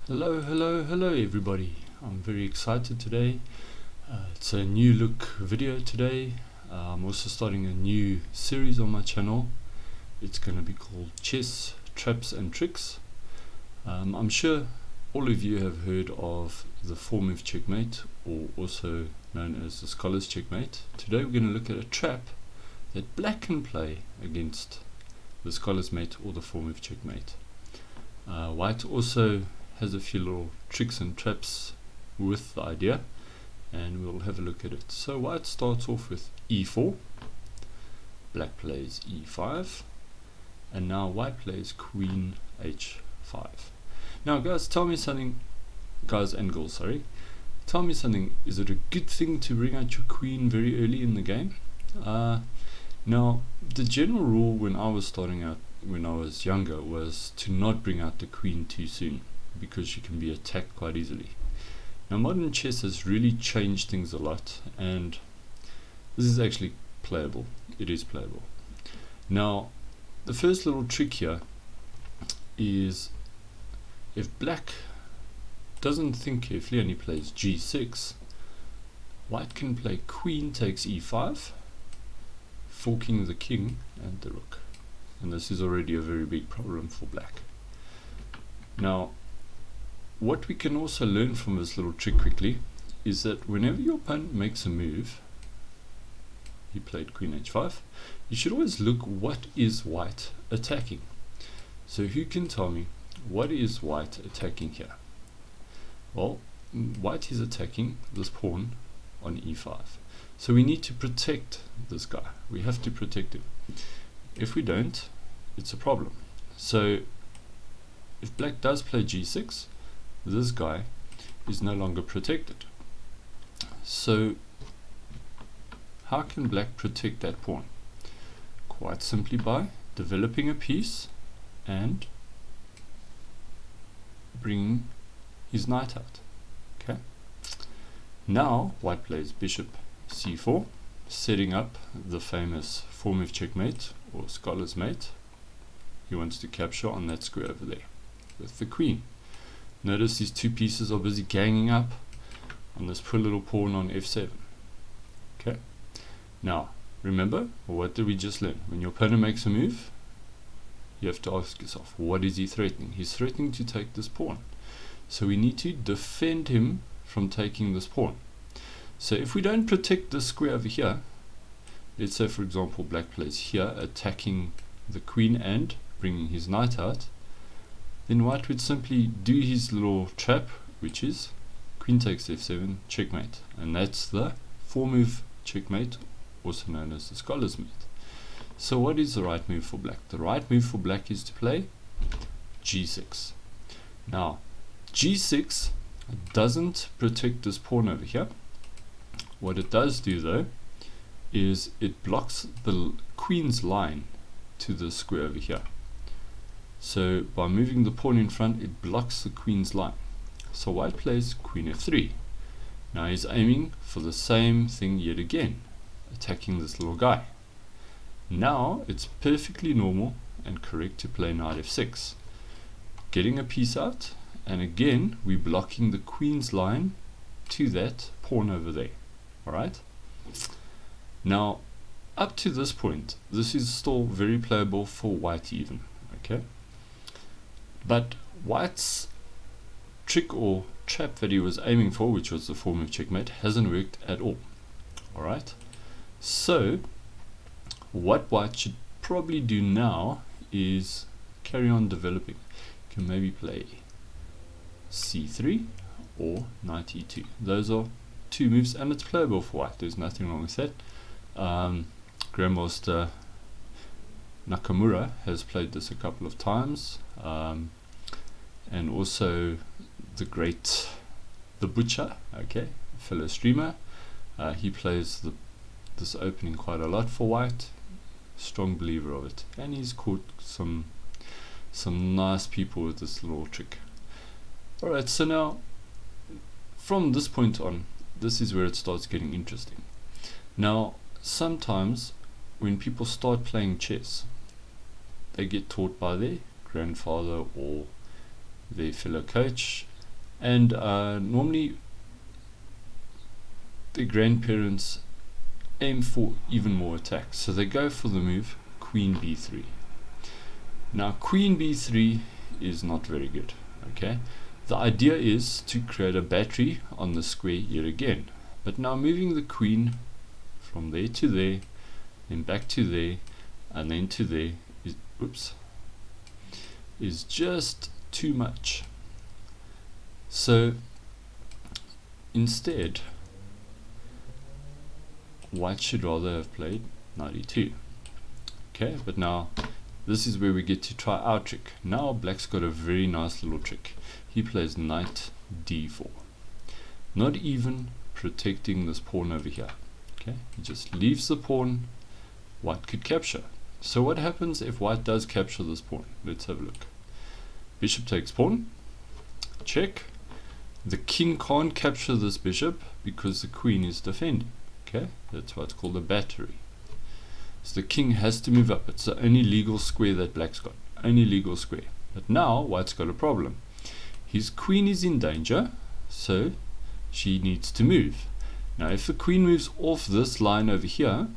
Hello everybody. I'm very excited today. It's a new look video today. I'm also starting a new series on my channel. It's going to be called Chess, Traps and Tricks. I'm sure all of you have heard of the 4-move checkmate, or also known as the scholar's checkmate. Today we're going to look at a trap that black can play against the scholar's mate or the 4-move checkmate. White also has a few little tricks and traps with the idea, and we'll have a look at it. So white starts off with e4, black plays e5, and now white plays queen h5. Now guys, tell me something, guys and girls, sorry, tell me something. Is it a good thing to bring out your queen very early in the game? Now the general rule when I was starting out, when I was younger, was to not bring out the queen too soon, because she can be attacked quite easily. Now modern chess has really changed things a lot, and this is actually playable. It is playable. Now the first little trick here is, if black doesn't think carefully and he plays g6, white can play queen takes e5, forking the king and the rook, and this is already a very big problem for black. Now what we can also learn from this little trick quickly is that whenever your opponent makes a move, he played queen h5, you should always look what is white attacking. So who can tell me what is white attacking here? Well, white is attacking this pawn on e5. So we need to protect this guy. We have to protect him. If we don't, it's a problem. So if black does play g6, this guy is no longer protected. So how can black protect that pawn? Quite simply by developing a piece and bringing his knight out. Okay. Now white plays bishop c4, setting up the famous 4-move checkmate or scholar's mate. He wants to capture on that square over there with the queen. Notice these two pieces are busy ganging up on this poor little pawn on f7. Okay. Now, remember, what did we just learn? When your opponent makes a move, you have to ask yourself, what is he threatening? He's threatening to take this pawn. So we need to defend him from taking this pawn. So if we don't protect this square over here, let's say for example black plays here, attacking the queen and bringing his knight out, then white would simply do his little trap, which is queen takes f7, checkmate. And that's the 4-move checkmate, also known as the scholar's mate. So what is the right move for black? The right move for black is to play g6. Now g6 doesn't protect this pawn over here. What it does do though is it blocks the queen's line to the square over here. So by moving the pawn in front, it blocks the queen's line. So white plays queen f3. Now he's aiming for the same thing yet again, attacking this little guy. Now it's perfectly normal and correct to play knight f6, getting a piece out, and again we're blocking the queen's line to that pawn over there. Alright? Now up to this point, this is still very playable for white even. Okay? But white's trick or trap that he was aiming for, which was the 4-move checkmate, hasn't worked at all. Alright? So what white should probably do now is carry on developing. You can maybe play c3 or knight e2. Those are two moves and it's playable for white. There's nothing wrong with that. Grandmaster Nakamura has played this a couple of times, and also the great The Butcher, okay, fellow streamer, he plays this opening quite a lot for white. Strong believer of it, and he's caught some nice people with this little trick. Alright, so now from this point on, this is where it starts getting interesting. Now sometimes when people start playing chess, they get taught by their grandfather or their fellow coach, And normally the grandparents aim for even more attacks, so they go for the move queen b3. Now queen b3 is not very good. Okay, the idea is to create a battery on the square yet again, but now moving the queen from there to there, then back to there, and then to there is just too much. So instead, white should rather have played knight e2. Okay, but now this is where we get to try our trick. Now black's got a very nice little trick. He plays knight d4, not even protecting this pawn over here. Okay, he just leaves the pawn. White could capture. So what happens if white does capture this pawn? Let's have a look. Bishop takes pawn, check. The king can't capture this bishop because the queen is defending. Okay, that's why it's called a battery. So the king has to move up. It's the only legal square that black's got. Only legal square. But now white's got a problem. His queen is in danger, so she needs to move. Now if the queen moves off this line over here,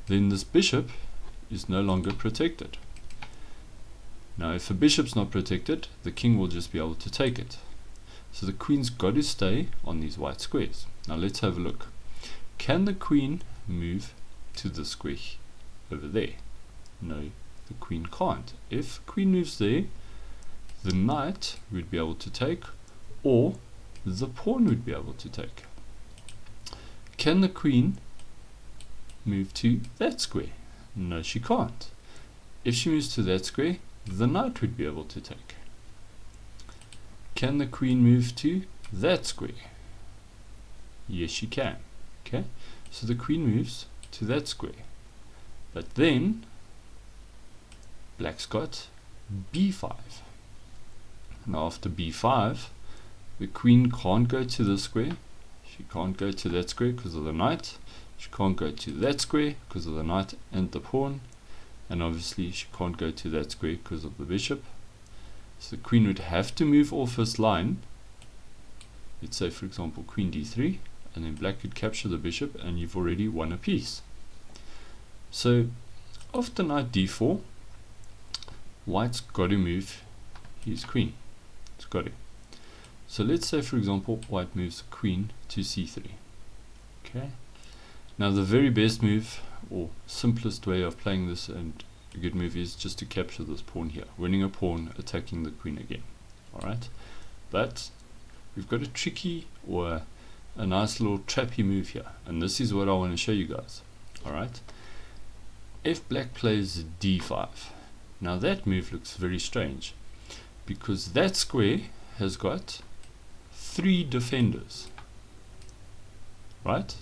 then this bishop is no longer protected. Now if the bishop's not protected, the king will just be able to take it. So the queen's got to stay on these white squares. Now let's have a look. Can the queen move to the square over there? No, the queen can't. If the queen moves there, the knight would be able to take, or the pawn would be able to take. Can the queen move to that square? No, she can't. If she moves to that square, the knight would be able to take. Can the queen move to that square? Yes, she can. Okay, so the queen moves to that square, but then black's got b5. Now after b5, the queen can't go to this square, she can't go to that square because of the knight, she can't go to that square because of the knight and the pawn, and obviously she can't go to that square because of the bishop. So the queen would have to move off this line. Let's say for example queen d3, and then black could capture the bishop and you've already won a piece. So after knight d4, white's got to move his queen. It's got to. So let's say for example white moves the queen to c3. Okay, now the very best move or simplest way of playing this and a good move is just to capture this pawn here, winning a pawn, attacking the queen again. Alright, but we've got a tricky or a nice little trappy move here, and this is what I want to show you guys. Alright, if black plays d5, now that move looks very strange because that square has got 3 defenders, right?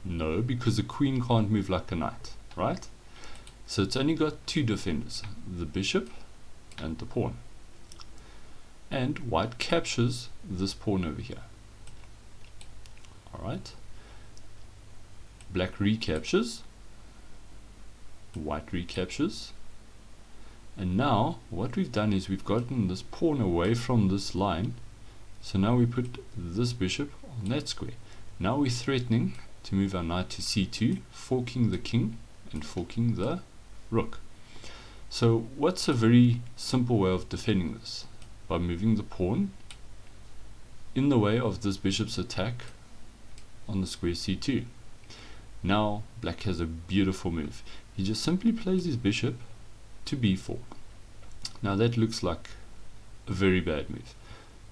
No, because the queen can't move like a knight, right? So it's only got 2 defenders, the bishop and the pawn. And white captures this pawn over here. Alright, black recaptures, white recaptures, and now what we've done is we've gotten this pawn away from this line, so now we put this bishop on that square. Now we're threatening to move our knight to c2, forking the king and forking the rook. So what's a very simple way of defending this? By moving the pawn in the way of this bishop's attack on the square c2. Now black has a beautiful move. He just simply plays his bishop to b4. Now that looks like a very bad move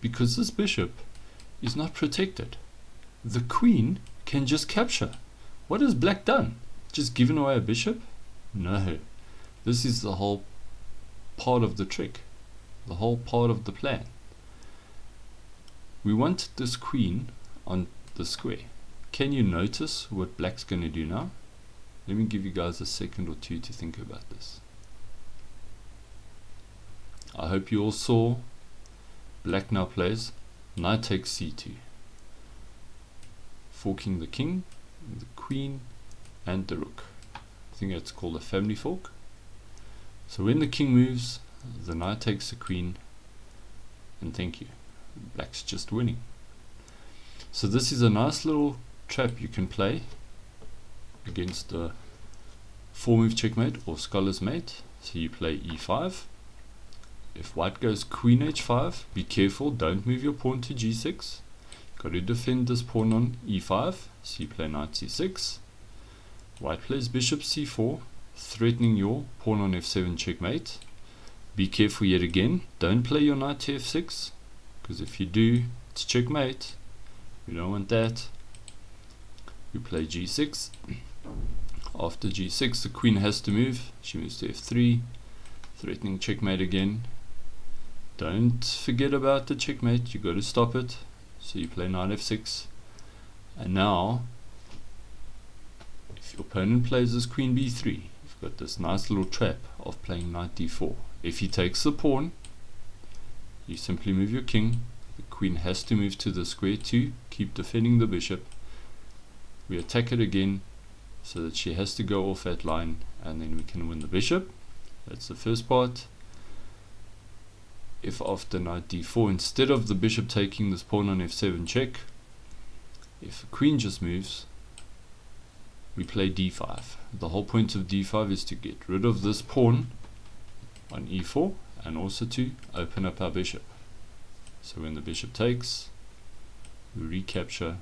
because this bishop is not protected. The queen can just capture. What has black done? Just given away a bishop? No. This is the whole part of the trick, the whole part of the plan. We want this queen on the square. Can you notice what black's going to do now? Let me give you guys a second or two to think about this. I hope you all saw black now plays knight takes c2, forking the king, the queen and the rook. I think that's called a family fork. So when the king moves, the knight takes the queen and thank you. Black's just winning. So this is a nice little trap you can play against a 4-move checkmate or scholar's mate. So you play e5. If white goes queen h5, be careful, don't move your pawn to g6. Got to defend this pawn on e5, so you play knight c6. White plays bishop c4, threatening your pawn on f7 checkmate. Be careful yet again, don't play your knight to f6, because if you do, it's checkmate. You don't want that. You play g6. After g6, the queen has to move. She moves to f3, threatening checkmate again. Don't forget about the checkmate, you got to stop it. So you play knight f6. And now, if your opponent plays this queen b3, you've got this nice little trap of playing knight d4. If he takes the pawn, you simply move your king. The queen has to move to the square to keep defending the bishop. We attack it again so that she has to go off that line, and then we can win the bishop. That's the first part. If after knight d4, instead of the bishop taking this pawn on f7 check, if the queen just moves, we play d5. The whole point of d5 is to get rid of this pawn on e4 and also to open up our bishop. So when the bishop takes, we recapture,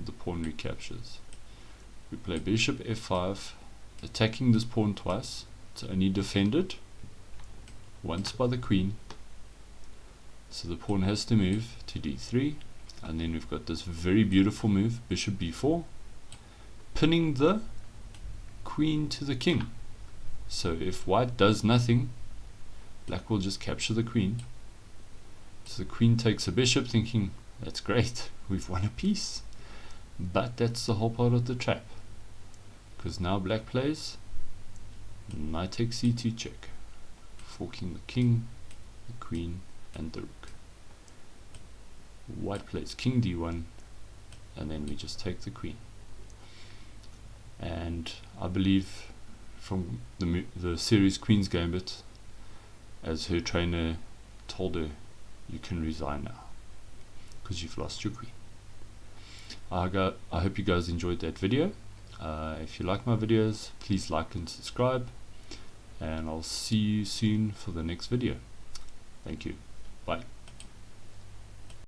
the pawn recaptures. We play bishop f5, attacking this pawn twice. It's only defended once by the queen. So the pawn has to move to d3, and then we've got this very beautiful move, bishop b4, pinning the queen to the king. So if white does nothing, black will just capture the queen. So the queen takes a bishop, thinking, that's great, we've won a piece. But that's the whole part of the trap, because now black plays knight takes c2 check, forking the king, the queen, and the rook. White plays king d1, and then we just take the queen. And I believe from the series Queen's Gambit, as her trainer told her, you can resign now because you've lost your queen. I hope you guys enjoyed that video. If you like my videos, please like and subscribe, and I'll see you soon for the next video. Thank you. Bye.